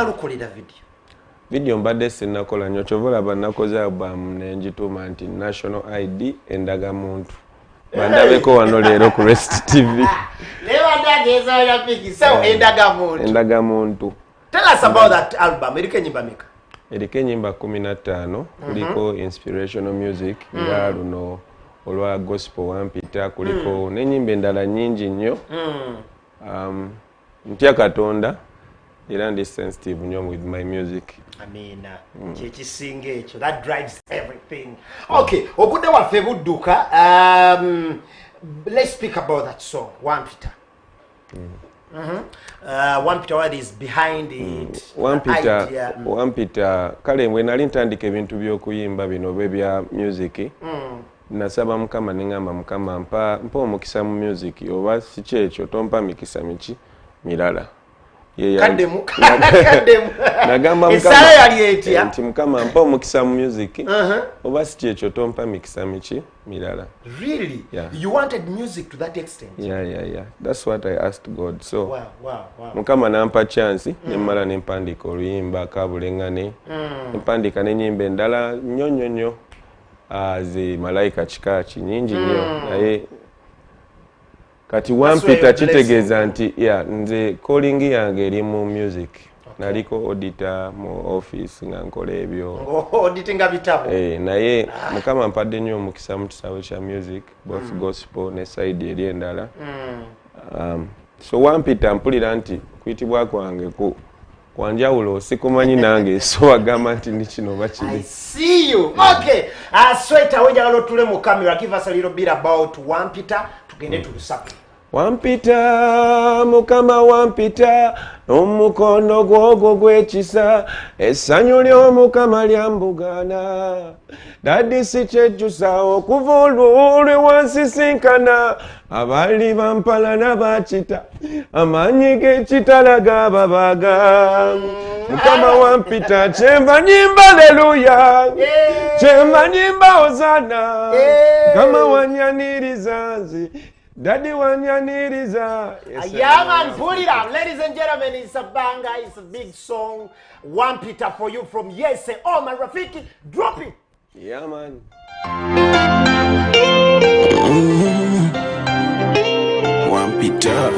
lunalukolera video mbadde sinnakola nnyo kyovola bannakoze album nenjituma nti National ID endagamuntu bandabeko wano leero ku Rest TV lewandageza Rafiki so endagamuntu. Tell us about that album. Eriko enyimba 15 kuliko inspirational music nga luno olwa gospel wampita kuliko n'enyimba endala nyingi nnyo. Ntya Katonda era ndi sensitive nnyo with my music. Amina. Kyekisinga ekyo. That drives everything. Okay, obudde waffe budduka. Let's speak about that song, Wampita. Wampita, what is behind it? Wampita kale mwe nali ntandika ebintu by'okuyimba bino bya music. Nasaba Mukama nengamba Mukama mpa omukisa mu music oba si kyekyo tompa mikisa miki mirala. Kademu. Nagamba Mukama yali etya nti Mukama mpa omukisa mu music oba si kyekyo tompa mikisa miki mirala. Really? Yeah. You wanted music to that extent? Yeah. That's what I asked God. So wow. Mukama nampa chance nemmala nempandika oluyimba kabulengane nempandika n'enyimba endala nnyo zi malaika kikachi nyingi nnyo naye kati Wampita kitegeeza nti nze calling yange eri mu music. Naliko auditor mu office nga nkola ebyo. Auditinga bitabo. Naye Mukama mpadde nnyo omukisa mu kisawe kya music both gospel ne side eri endala. So Wampita mpulira nti kuyitibwa kwange kwanjawulo sikumanyi nange so agamba nti ni kino bakiri. I see you. Okay. Sweater wenjagala otule mu camera. Give us a little bit about Wampita tugende tulusaku. Wampita Mukama Wampita n'omukono gwogwo gw'ekisa essanyu ly'Omukama lyambugana dadi si kyejjusa okuva olw'olwe wansisinkana abali bampala n'abakita amaanyi g'ekitala gababaga Mukama Wampita kyemba nyimba haleluya kyemba nyimba hozana Mukama wanyaniriza nze Daddy wanyaniriza. Yeah, man, pull it up. Ladies and gentlemen, it's a banger, it's a big song. Wampita for you from Yesse. Oman, Rafiki, drop it. Yeah, man. Wampita.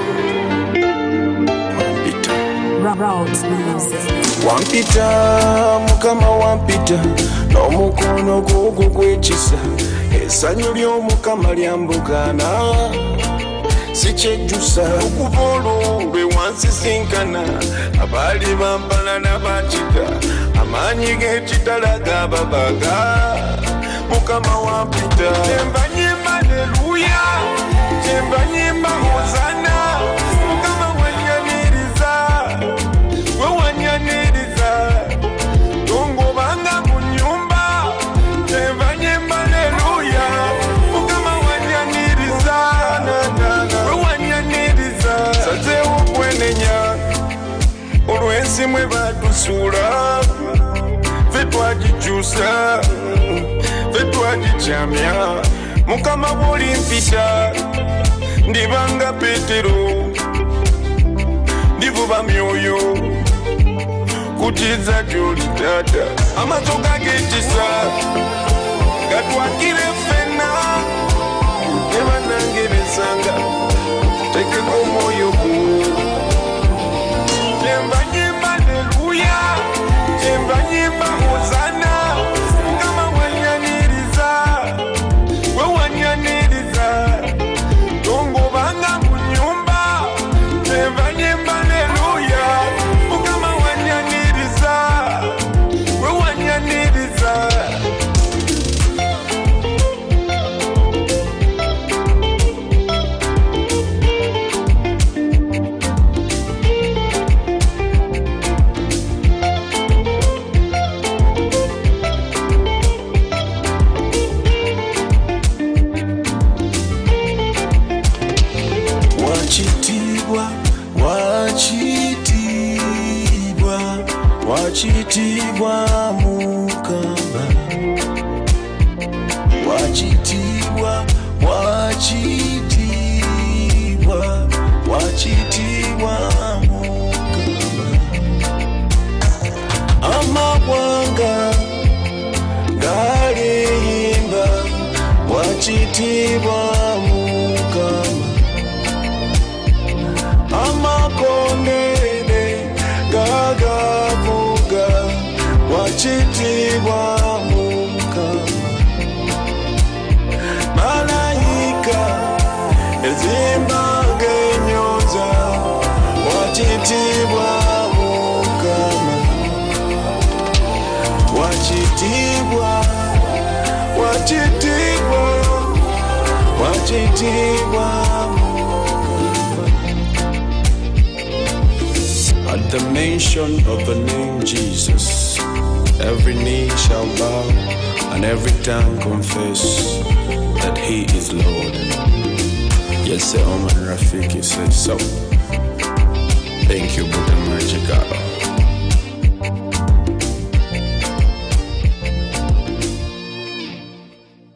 Wampita, Mukama Wampita, n'omukono gwogwo gw'ekisa essanyu ly'Omukama lyambugana si kyejjusa okuva olw'olwe wansisinkana abali bampala n'abakita amaanyi g'ekitala gababaga Mukama Wampita kyemba nyimba haleluya kyemba nyimba hozana Mukama wanyaniriza gwe wanyaniriza tongobanga mu nnyumba kyemba nyimba haleluya Mukama wanyaniriza gwe wanyaniriza sazeewo okwenenya olw'ensi mwe batusuula ffe twagikyusa ffe twagikyamya Mukama bw'olimpita ndibanga Petero ndivuba myoyo kutiza gy'oli taata amatoga g'ekisa gatwakire ffenna ne bannange bensanga tekeko omwoyo gwo kyemba nyimba haleluya kyemba nyimba hozana Mukama wanyaniriza gwe wanyaniriza tongobanga mu nnyumba kyemba nyimba haleluya Mukama wanyaniriza gwe wanyaniriza wachitibwa Mukama wachitibwa Mukama wachitibwa Mukama amakondere gagavuga wachitibwa Mukama malayika ezimba ngenyoza wachitibwa Mukama wachitibwa wachitibwa wachitibwa At the mention of the name Jesus, every knee shall bow and every tongue confess that He is Lord. Yesse, Oman, Rafiki said so. Thank you, Buddha Magical.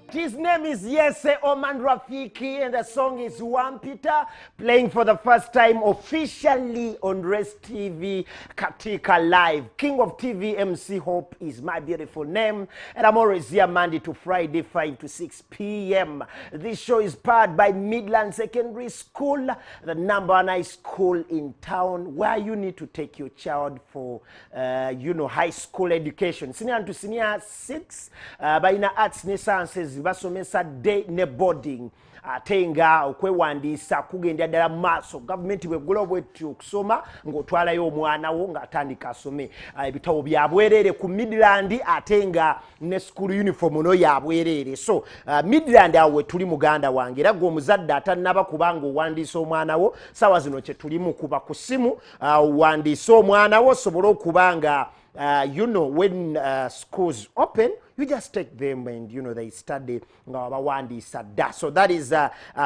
His name is Yesse Oman Rafiki, and the song is One Peter, playing for the first time officially on Rest TV Katika Live. King of TV MC Hope is my beautiful name, and I'm always here Monday to Friday, 5 to 6 p.m. This show is powered by Midland Secondary School, the #1 high school in town, where you need to take your child for, high school education. Senior to senior 6, by arts and sciences, basomesa day ne boarding atenga okwewandisa kugenda ddala maaso gavumenti bweggula bwetyo okusoma ng'otwalayo omwana wo ng'atandika asome ebitabo bya bwereere ku Midland atenga ne school uniform no ya bwereere. So Midland awe tuli muganda wange era gwe omuzadde atannaba kubanga owandiisa omwana wo sawa zino kye tulimu kuba ku simu owandiisa omwana wo osobole okubanga when schools open, you just take them and they study ngawabawandisa da. So that is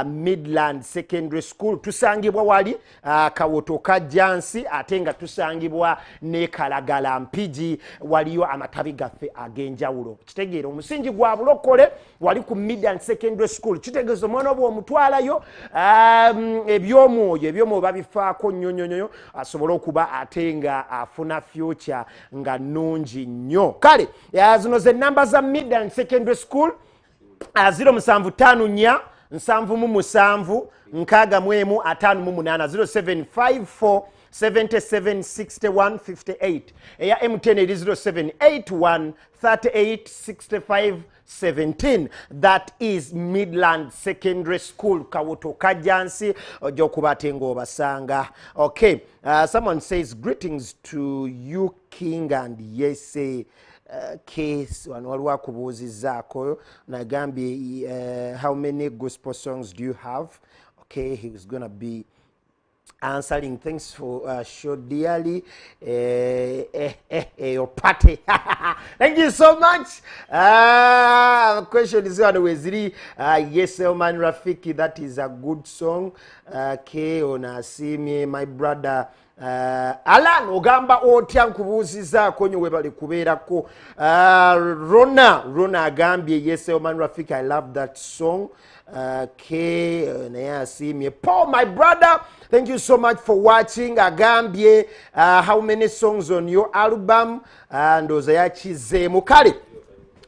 Midland Secondary School. Tusangibwa wali Kawoto Kajansi atenga tusangibwa ne Kalagala Mpigi waliyo amatabi gaffe ag'enjawulo. Kitegeera omusingi gwa bulokole wali ku Midland Secondary School. Kitegeeza omwana bwo omutwalayo ebyomwoyo babifaako nnyonyonyo asobole okuba atenga afuna future nga nungi nnyo. Kale zino ze namba za Midland Secondary School 0754 777 0754 776158 eya M10 eri 0781 386517. That is Midland Secondary School Kawoto Kajansi ojo kubatenga obasanga. Okay, someone says greetings to you King and Yesse. Case wano waliwo akubuuzizaako nagambye how many gospel songs do you have? Okay, he was gonna be answering. Thanks for show dearly your party. Thank you so much. Question is on weziri Yesse Oman Rafiki, that is a good song. Okay, onasimi my brother Alan ogamba otya nkubuuzizaako nyo webali kubeerako. Rona agambye Yesse Oman Rafiki, I love that song. Naye asiimye. Paul, my brother, thank you so much for watching. Agambye how many songs on your album? Ndooza yakizeemu. Kale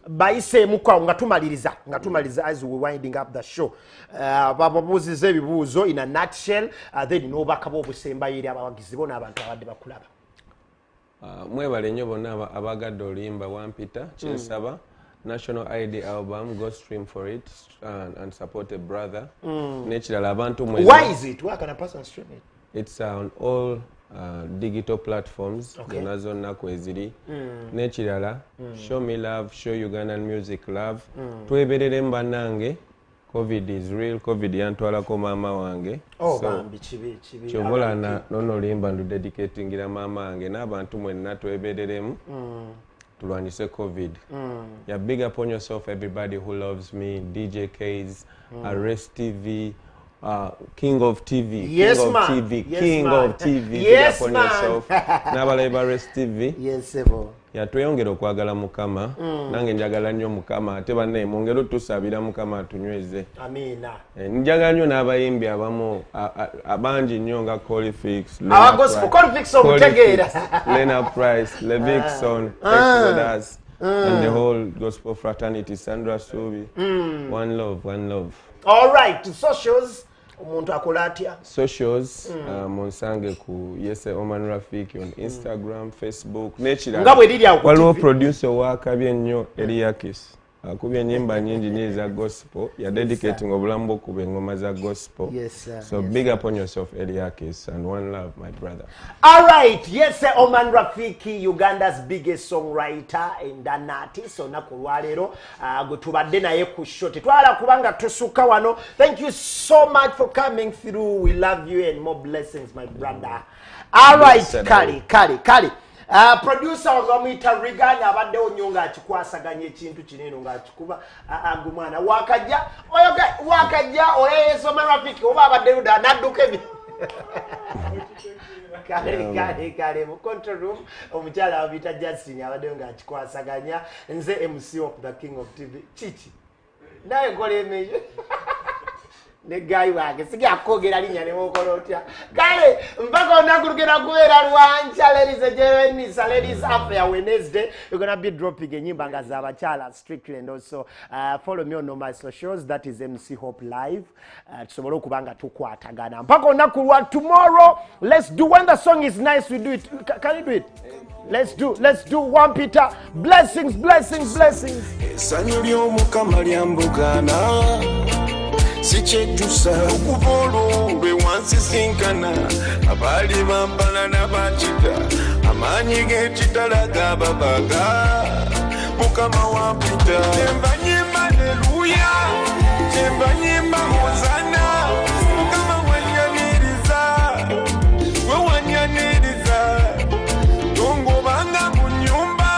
bayiseemu kwa nga tumaliriza as we winding up the show. Babuuziza ebibuuzo in a nutshell, then n'obakabo obusembayo eri abawagizi bo n'abantu abadde bakulaba. Mwebale nnyo bonna abagadde oluyimba One Peter kyensaba National ID album, go stream for it and support a brother. Nekirala abantu mwezi. Why is it? Where can a person stream it? It's on all digital platforms. Okay. Zonna kweziri. Nekirala show me love, show Ugandan music love. Tweberere mbanange. COVID is real. COVID yantwalako mama wange. Oh, so chibi. Chomola na nono limba ndu dedicatingira mama wange n'abantu mwenna twebereremu. Tulwanyise COVID. Yeah, big up on yourself, everybody who loves me. DJ K's, Rest TV, King of TV, yes, King of man. TV, Yes, King man. of TV. Yes, big up on man. yourself. Nabaleba Rest TV. Yes, sebo. Ya tweyongera okwagala Mukama. Nange njagala nnyo Mukama. Ate banne mwongere tusabira Mukama atunyweze. Amina. Njagala nnyo n'abayimbi abamu abangi nnyo nga Colifix, Our gospel Colifix omutegeera. Lena Price, Le Big Son, Exodus. and the whole gospel fraternity, Sandra Subi. One love, one love. All right, socials. Omuntu akola atya? Socials, monsange ku Yesse Oman Rafiki on Instagram, Facebook. Nechira. Waliwo producer wa Akapya ennyo Eliakis. Akubye nyimba nyingi nyi za gospel. Ya dedicating obulambo ku ngoma za gospel. Yes, sir. So big up on yourself, Eliakis, and one love, my brother. All right, Yesse Oman Rafiki, Uganda's biggest songwriter and an artist. So nakulwalero gutubadde naye ku shoti. Twala kubanga tusuka wano. Thank you so much for coming through. We love you and more blessings, my brother. All right, Kali. Producer wazamwita Rigani abadde onyonga akikwasaganya ekintu kinene nga akikuba agumwana wakajja Oman Rafiki oba abadde luda nadduka ebi kale mu control room omukyala abita Justin abadde nga akikwasaganya nze MC of the King of TV Chichi naye kola emejo ne guy wage sikia kogera linya ne mokolotya kale mpaka onagurugera kuera rwancha ladies after Wednesday we're going to be dropping enyimba nga za abachala strictly and also follow me on all my socials, that is MC Hope Live tusobole okubanga tukwatagana mpaka onakulwa tomorrow. Let's do, when the song is nice we do it. Can you do it? Let's do one Peter. Blessings. Sanyo mukama lyambugana sichetusa okuvolo lwe wansisinkana abali bampala n'abakita amanyi g'ekitala gababaga mukama wampita tembanyimba haleluya tembanyimba hozana mukama wanyaniriza gwe wanyaniriza tongobanga mu nyumba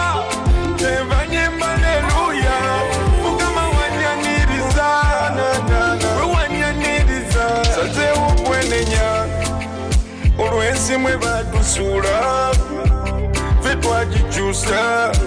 tembanyimba haleluya mukama wanyaniriza Sazewo kwenenya olwensi mwe badusula fe twagikyusa